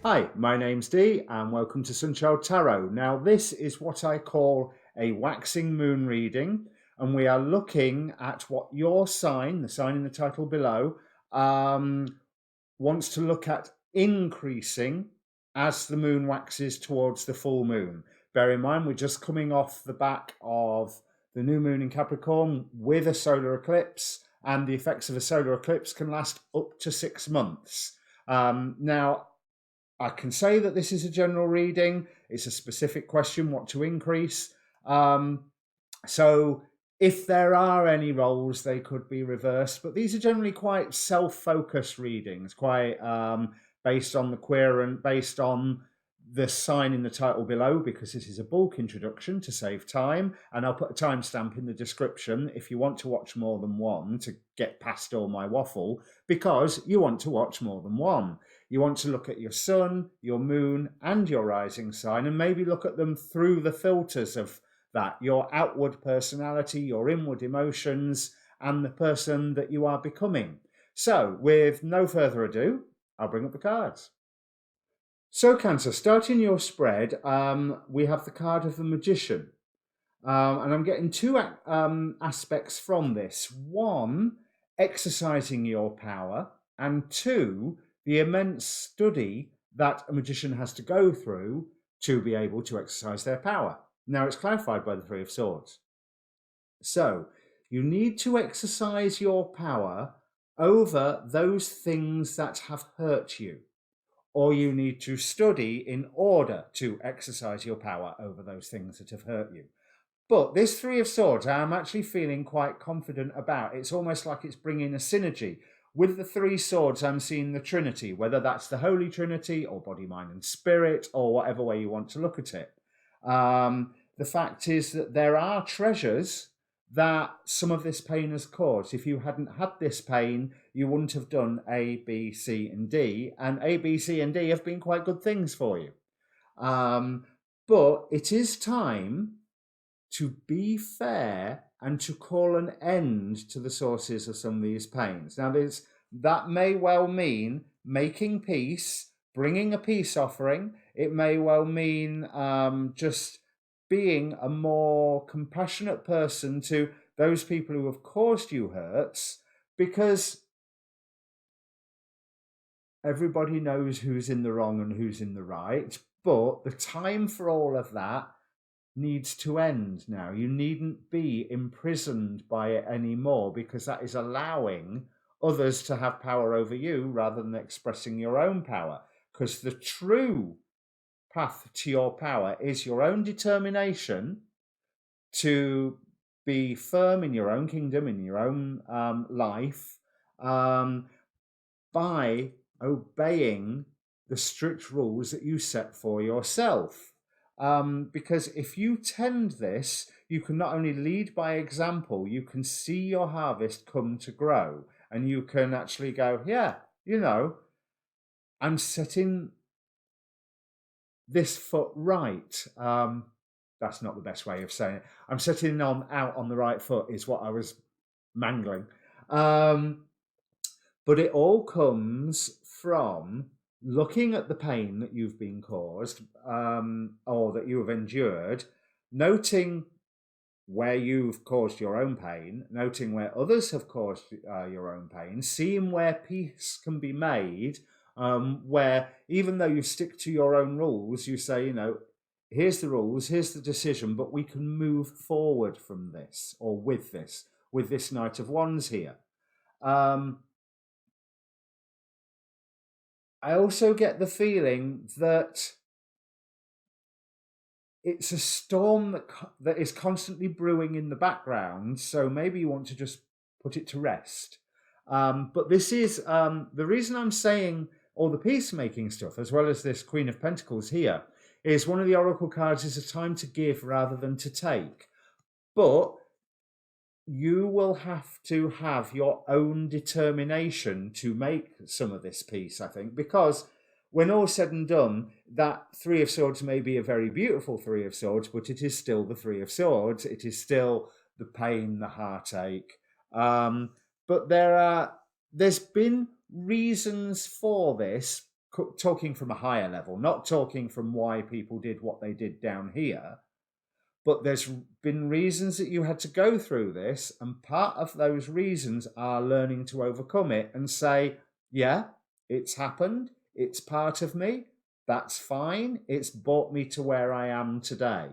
Hi, my name's Dee and welcome to Sunchild Tarot. Now this is what I call a waxing moon reading, and we are looking at what your sign, the sign in the title below, wants to look at increasing as the moon waxes towards the full moon. Bear in mind, we're just coming off the back of the new moon in Capricorn with a solar eclipse, and the effects of a solar eclipse can last up to 6 months. Now, I can say that this is a general reading. It's a specific question, what to increase. So if there are any roles, they could be reversed. But these are generally quite self-focused readings, quite based on the querent, based on the sign in the title below, because this is a bulk introduction to save time. And I'll put a timestamp in the description if you want to watch more than one to get past all my waffle, because you want to watch more than one. You want to look at your sun, your moon, and your rising sign, and maybe look at them through the filters of that, your outward personality, your inward emotions, and the person that you are becoming. So, with no further ado, I'll bring up the cards. So, Cancer, starting your spread, we have the card of the Magician. And I'm getting two aspects from this. One, exercising your power, and two, the immense study that a magician has to go through to be able to exercise their power. Now, it's clarified by the Three of Swords. So, you need to exercise your power over those things that have hurt you, or you need to study in order to exercise your power over those things that have hurt you. But this Three of Swords, I'm actually feeling quite confident about. It's almost like it's bringing a synergy. With the Three Swords, I'm seeing the Trinity, whether that's the Holy Trinity or body, mind, and spirit, or whatever way you want to look at it. The fact is that there are treasures that some of this pain has caused. If you hadn't had this pain, you wouldn't have done A, B, C, and D. And A, B, C, and D have been quite good things for you. But it is time to be fair and to call an end to the sources of some of these pains. Now, that may well mean making peace, bringing a peace offering. It may well mean just being a more compassionate person to those people who have caused you hurts, because everybody knows who's in the wrong and who's in the right. But the time for all of that needs to end now. You needn't be imprisoned by it anymore, because that is allowing others to have power over you rather than expressing your own power. Because the true path to your power is your own determination to be firm in your own kingdom, in your own life, by obeying the strict rules that you set for yourself. Because if you tend this, you can not only lead by example, you can see your harvest come to grow, and you can actually go, yeah, I'm setting this foot right. That's not the best way of saying it. I'm setting out on the right foot is what I was mangling. But it all comes from looking at the pain that you've been caused, or that you have endured, noting where you've caused your own pain, noting where others have caused your own pain, seeing where peace can be made, where even though you stick to your own rules, you say, here's the rules, here's the decision, but we can move forward from this, or with this Knight of Wands here. I also get the feeling that it's a storm that is constantly brewing in the background, so maybe you want to just put it to rest. But this is the reason I'm saying all the peacemaking stuff, as well as this Queen of Pentacles here, is one of the Oracle cards is a time to give rather than to take. But you will have to have your own determination to make some of this peace, I think, because when all said and done, that Three of Swords may be a very beautiful Three of Swords, but it is still the Three of Swords. It is still the pain, the heartache. But there's been reasons for this talking from a higher level, not talking from why people did what they did down here, but there's been reasons that you had to go through this, and part of those reasons are learning to overcome it and say, yeah, it's happened, it's part of me, that's fine, it's brought me to where I am today.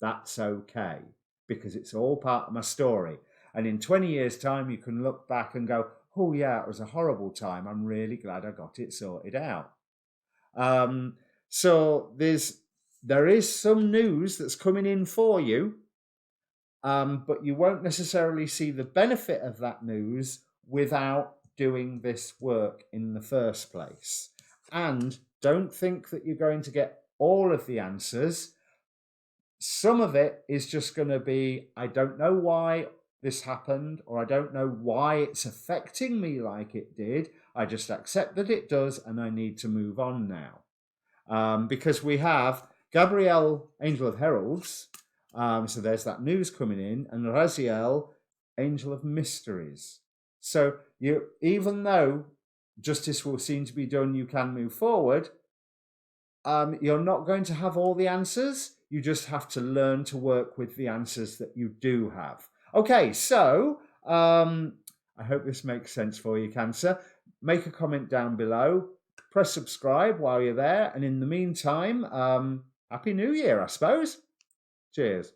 That's okay, because it's all part of my story. And in 20 years' time, you can look back and go, oh, yeah, it was a horrible time. I'm really glad I got it sorted out. So there is some news that's coming in for you, but you won't necessarily see the benefit of that news without doing this work in the first place. And don't think that you're going to get all of the answers. Some of it is just going to be, I don't know why this happened, or I don't know why it's affecting me like it did. I just accept that it does, and I need to move on now. Because we have Gabrielle, Angel of Heralds, so there's that news coming in, and Raziel, Angel of Mysteries. So even though justice will seem to be done, you can move forward, you're not going to have all the answers. You just have to learn to work with the answers that you do have. Okay, so I hope this makes sense for you, Cancer. Make a comment down below. Press subscribe while you're there. And in the meantime, Happy New Year, I suppose. Cheers.